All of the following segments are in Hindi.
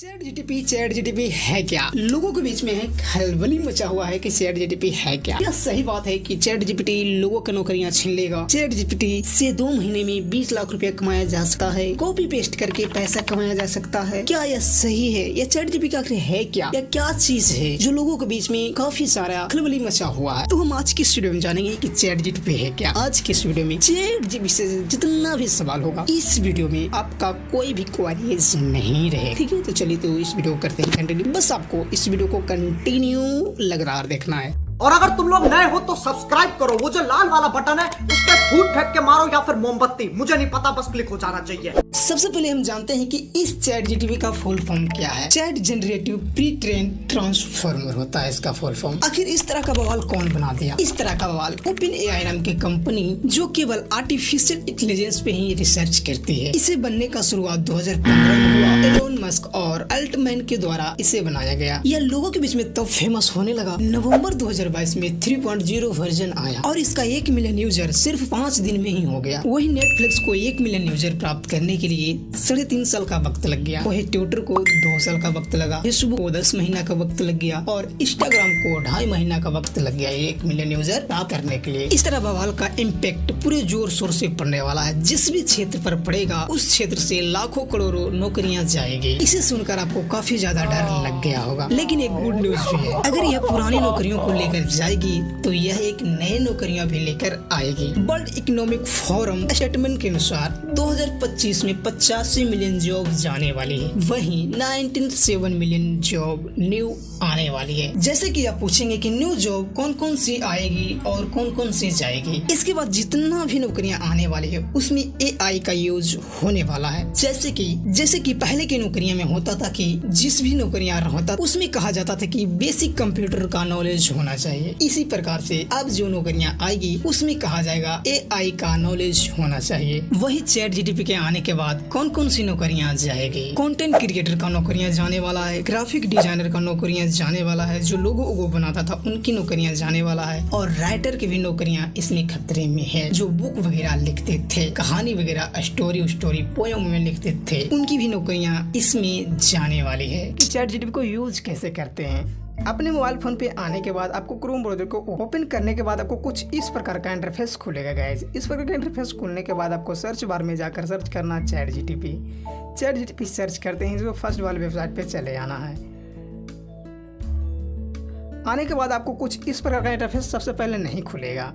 चैट जीटीपी है क्या? लोगों के बीच में एक खलबली मचा हुआ है कि चैट जीटीपी है क्या? यह सही बात है कि चैट जीपीटी लोगों की नौकरियां छीन लेगा। चैट जीपीटी से 2 महीने में 20 लाख रुपया कमाया जा सकता है। कॉपी पेस्ट करके पैसा कमाया जा सकता है। क्या यह सही है? यह चैट जीपीटी आखिर है क्या? यह क्या चीज है जो लोगों के बीच में काफी सारा खलबली मचा हुआ है? तो हम आज की इस वीडियो में जानेंगे कि चैट जीटीपी है क्या। आज की इस वीडियो में चैट जीपीटी से जितना भी सवाल होगा इस वीडियो में आपका कोई भी क्वेरीज नहीं रहे। ठीक है, तो चलिए तो इस वीडियो करते हैं कंटिन्यू। बस आपको इस वीडियो को कंटिन्यू लगातार देखना है। और अगर तुम लोग नए हो तो सब्सक्राइब करो। वो जो लाल वाला बटन है उस पर फूट फेंक के मारो या फिर मोमबत्ती, मुझे नहीं पता, बस क्लिक हो जाना चाहिए। सबसे पहले हम जानते हैं कि इस चैट जीटीपी का फुल फॉर्म क्या है। Chat generative pre train transformer होता है इसका फुल फॉर्म। आखिर इस तरह का बवाल कौन बना दिया? इस तरह का बवाल ओपन एआई नाम की कंपनी जो केवल आर्टिफिशियल इंटेलिजेंस पे ही रिसर्च करती है। इसे बनने का शुरुआत 2015 में हुआ। एलोन मस्क और अल्टमैन के द्वारा इसे बनाया गया। यह लोगों के बीच में तब फेमस होने लगा नवंबर 2022 में 3.0 वर्जन आया और इसका 1 मिलियन यूजर सिर्फ 5 दिन में ही हो गया। वही नेटफ्लिक्स को 1 मिलियन यूजर प्राप्त करने के लिए 3.5 साल का वक्त लग गया। वही ट्विटर को 2 साल का वक्त लगा। फेसबुक को 10 महीना का वक्त लग गया और इंस्टाग्राम को 2.5 महीना का वक्त लग गया 1 मिलियन यूजर प्राप्त करने के लिए। इस तरह बवाल का इम्पैक्ट पूरे जोर शोर से पड़ने वाला है। जिस भी क्षेत्र पर पड़ेगा उस क्षेत्र से लाखों करोड़ों नौकरियां जाएगी। इसे सुनकर आपको काफी ज्यादा डर लग गया होगा, लेकिन एक गुड न्यूज भी है। अगर यह पुरानी नौकरियों को लेकर जाएगी तो यह एक नए नौकरियां भी लेकर आएगी। वर्ल्ड इकोनॉमिक फोरम स्टेटमेंट के अनुसार 2025 में 85 मिलियन जॉब जाने वाली है। वहीं 97 मिलियन जॉब न्यू आने वाली है। जैसे कि आप पूछेंगे कि न्यू जॉब कौन कौन सी आएगी और कौन कौन सी जाएगी। इसके बाद जितना भी नौकरियां आने वाली है उसमें एआई का यूज होने वाला है। जैसे कि पहले की नौकरियों में होता था कि जिस भी नौकरियां होता उसमें कहा जाता था कि बेसिक कंप्यूटर का नॉलेज होना चाहिए। इसी प्रकार से अब जो नौकरियां आएगी उसमें कहा जाएगा एआई का नॉलेज होना चाहिए। वही चैट जीटीपी के आने के बाद कौन कौन सी नौकरियां जाएगी? कंटेंट क्रिएटर का नौकरियां जाने वाला है। ग्राफिक डिजाइनर का नौकरियां जाने वाला है। जो लोगो वो बनाता था उनकी नौकरियां जाने वाला है। और राइटर की भी नौकरियां इसमें खतरे में है। जो बुक वगैरह लिखते थे, कहानी वगैरह स्टोरी पोयम में लिखते थे, उनकी भी नौकरियां इसमें जाने वाली है। चैट जीटीपी को यूज कैसे करते हैं? अपने मोबाइल फोन पे आने के बाद आपको क्रोम ब्राउजर को ओपन करने के बाद आपको कुछ इस प्रकार का इंटरफेस खुलेगा गाइस। इस प्रकार का इंटरफेस खुलने के बाद आपको सर्च बार में जाकर सर्च करना चैट जीटीपी सर्च करते हैं जो फर्स्ट वाली वेबसाइट पे चले आना है। आने के बाद आपको कुछ इस प्रकार का इंटरफेस सबसे पहले नहीं खुलेगा,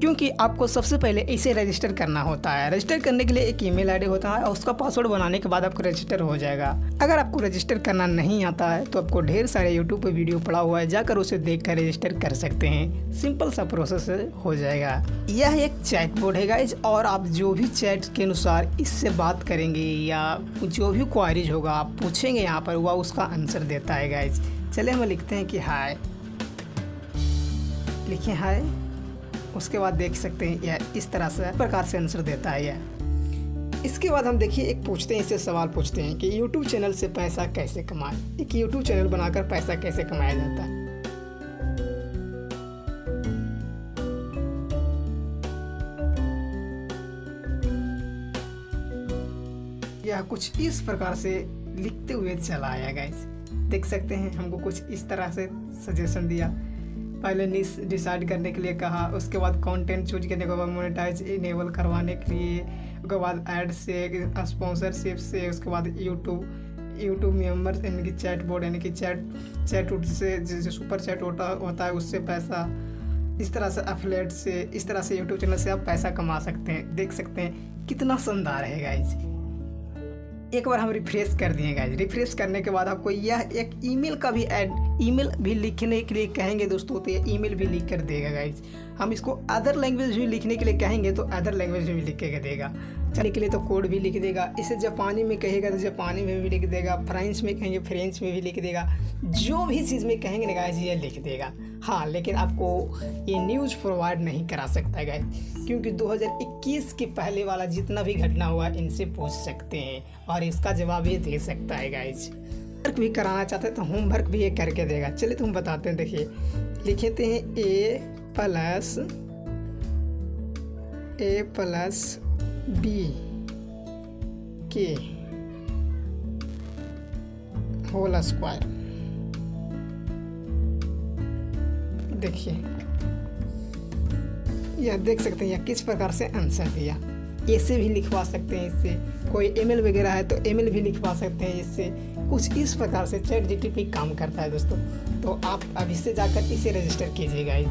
क्योंकि आपको सबसे पहले इसे रजिस्टर करना होता है। रजिस्टर करने के लिए एक ईमेल आईडी होता है और उसका पासवर्ड बनाने के बाद आपको रजिस्टर हो जाएगा। अगर आपको रजिस्टर करना नहीं आता है तो आपको ढेर सारे यूट्यूब पे वीडियो पड़ा हुआ है, जाकर उसे देखकर रजिस्टर कर सकते हैं। सिंपल सा प्रोसेस हो जाएगा। यह एक चैट बोर्ड है गाइज और आप जो भी चैट के अनुसार इससे बात करेंगे या जो भी क्वारीज होगा आप पूछेंगे यहाँ पर, वह उसका आंसर देता है गाइज। चले हम लिखते हैं कि हाय, लिखे हाय। उसके बाद देख सकते हैं यह इस तरह से प्रकार से आंसर देता है यह। इसके बाद हम देखिए एक पूछते हैं, इससे सवाल पूछते हैं कि YouTube चैनल से पैसा कैसे कमाएं। एक YouTube चैनल बनाकर पैसा कैसे कमाया जाता है। यह कुछ इस प्रकार से लिखते हुए चला आया गाइस। देख सकते हैं हमको कुछ इस तरह से सजेशन दिया। पहले निश डिसाइड करने के लिए कहा, उसके बाद कंटेंट चूज करने के बाद मोनेटाइज इनेबल करवाने के लिए, उसके बाद ऐड से, स्पॉन्सरशिप से, उसके बाद यूट्यूब मेंबर्स यानी कि चैट बोर्ड यानी कि चैट से जो सुपर चैट होता है उससे पैसा, इस तरह से एफिलिएट से, इस तरह से यूट्यूब चैनल से आप पैसा कमा सकते हैं। देख सकते हैं कितना शानदार है गाइज। एक बार हम रिफ्रेश कर दिए गाइज। रिफ्रेश करने के बाद आपको यह एक ईमेल का भी ईमेल भी लिखने के लिए कहेंगे दोस्तों तो ये ईमेल भी लिख कर देगा गाइज। हम इसको अदर लैंग्वेज भी लिखने के लिए कहेंगे तो अदर लैंग्वेज में भी लिख के देगा। चलने के लिए तो कोड भी लिख देगा। इसे जापानी में कहेगा तो जापानी में भी लिख देगा। फ्रेंच में कहेंगे फ्रेंच में भी लिख देगा। जो भी चीज़ में कहेंगे ना गाइज ये लिख देगा। हाँ, लेकिन आपको ये न्यूज़ प्रोवाइड नहीं करा सकता है गाइज, क्योंकि 2021 के पहले वाला जितना भी घटना हुआ इनसे पूछ सकते हैं और इसका जवाब ये दे सकता है गाइज। होमवर्क भी कराना चाहते हैं तो होमवर्क भी ये करके देगा। चलिए तो हम बताते हैं। देखिए लिखते हैं A+B के होल स्क्वायर। देखिए यह देख सकते हैं यह किस प्रकार से आंसर दिया। ऐसे भी लिखवा सकते हैं इससे, कोई ईमेल वगैरह है तो ईमेल भी लिखवा सकते हैं इससे। कुछ इस प्रकार से चैट जीटीपी काम करता है दोस्तों। तो आप अभी से जाकर इसे रजिस्टर कीजिएगा।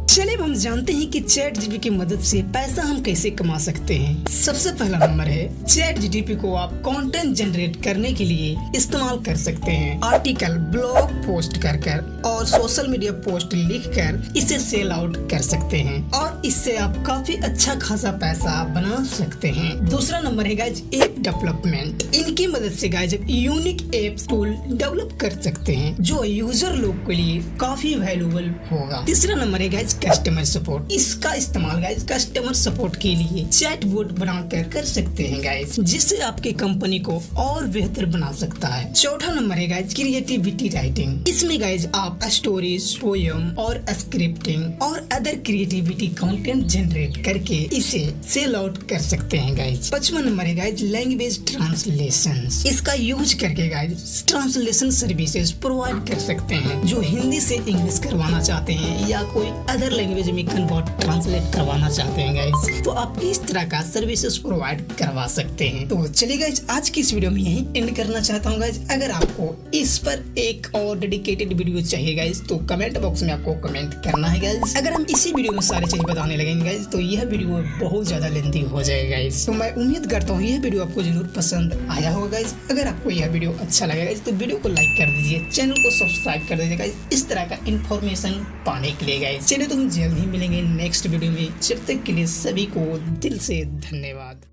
चलिए अब हम जानते हैं कि चैट जीटीपी की मदद से पैसा हम कैसे कमा सकते हैं। सबसे पहला नंबर है, चैट जीटीपी को आप कंटेंट जनरेट करने के लिए इस्तेमाल कर सकते हैं। आर्टिकल, ब्लॉग पोस्ट कर और सोशल मीडिया पोस्ट लिखकर इसे सेल आउट कर सकते हैं और इससे आप काफी अच्छा खासा पैसा बना सकते हैं। दूसरा नंबर है गाइज ऐप डेवलपमेंट। इनकी मदद से guys unique app tool develop कर सकते हैं जो यूजर लोग के लिए काफी वैल्यूएबल होगा। तीसरा नंबर है गाइज कस्टमर सपोर्ट। इसका इस्तेमाल गाइज कस्टमर सपोर्ट के लिए चैट बोट बनाकर कर सकते हैं गाइज, जिससे आपकी कंपनी को और बेहतर बना सकता है। चौथा नंबर है गाइज क्रिएटिविटी राइटिंग। इसमें गाइज आप स्टोरीज, पोयम और स्क्रिप्टिंग और अदर क्रिएटिविटी कंटेंट जनरेट करके इसे सेल आउट कर सकते हैं गाइज। पांचवा नंबर है गाइज लैंग्वेज ट्रांसलेशन। इसका यूज करके गाइज ट्रांसलेशन सर्विसेज प्रोवाइड कर सकते हैं। जो हिंदी से इंग्लिश करवाना चाहते हैं या कोई अदर लैंग्वेज में कन्वर्ट ट्रांसलेट करवाना चाहते हैं गाइज, तो आप इस तरह का सर्विसेज प्रोवाइड करवा सकते हैं। तो चलिए गाइज आज की इस वीडियो में यही एंड करना चाहता हूँ गाइज। अगर आपको इस पर एक और डेडिकेटेड वीडियो चाहिए गाइज तो कमेंट बॉक्स में आपको कमेंट करना है गाइज। अगर हम इसी वीडियो में सारी चीज बताने लगेंगे गाइज तो यह वीडियो बहुत ज्यादा लेंथी हो जाएगा गाइज। तो मैं उम्मीद करता हूँ यह वीडियो आपको जरूर पसंद आया होगा गाइज। अगर आपको यह वीडियो अच्छा लगा गाइज तो वीडियो को लाइक कर दीजिए, चैनल को सब्सक्राइब कर दीजिए गाइज इस तरह का इन्फॉर्मेशन पाने के लिए गाइज। चलिए तो हम जल्द ही मिलेंगे नेक्स्ट वीडियो में। जब तक के लिए सभी को दिल से धन्यवाद।